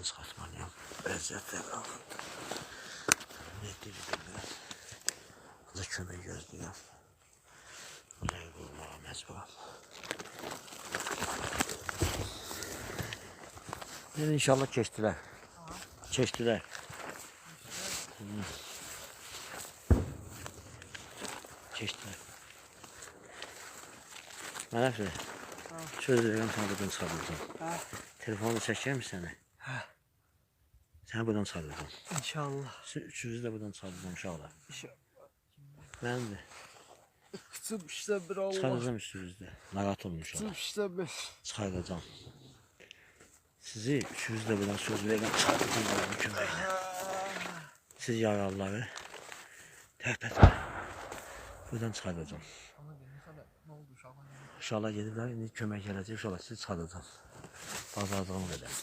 çıxartmalıyam. Vəziyyətlər qalxırdı. Ne deyirlər? Burada kömək gözləyəm. Buraya qurmağa məcburam. Yəni inşallah keçdilər. Keçdilər. Keçdilər. Mənəfdir. Söz verirəm sana buradan çıxaracağım. Telefonu çəkərəm səni. Səni buradan çıxaracağım. İnşallah. Üçünüzü də buradan çıxaracağım uşaqlar. Mənimdir. Kıçım işte bir Allah. Çıxaracağım üstünüzdə. Narahat olun uşaqlar. Kıçım işte bir. Çıxaracağım. Sizi üçünüzü də buradan söz verirəm. Çıxaracağım Allah'ın köməklə. Siz yaralıları tərpətmə. Buradan çıxaracağım. Uşaqlar gediblər, indi kömək gələcək, uşaqlar sizi çıxaracağım. Bazarlığımı qədər.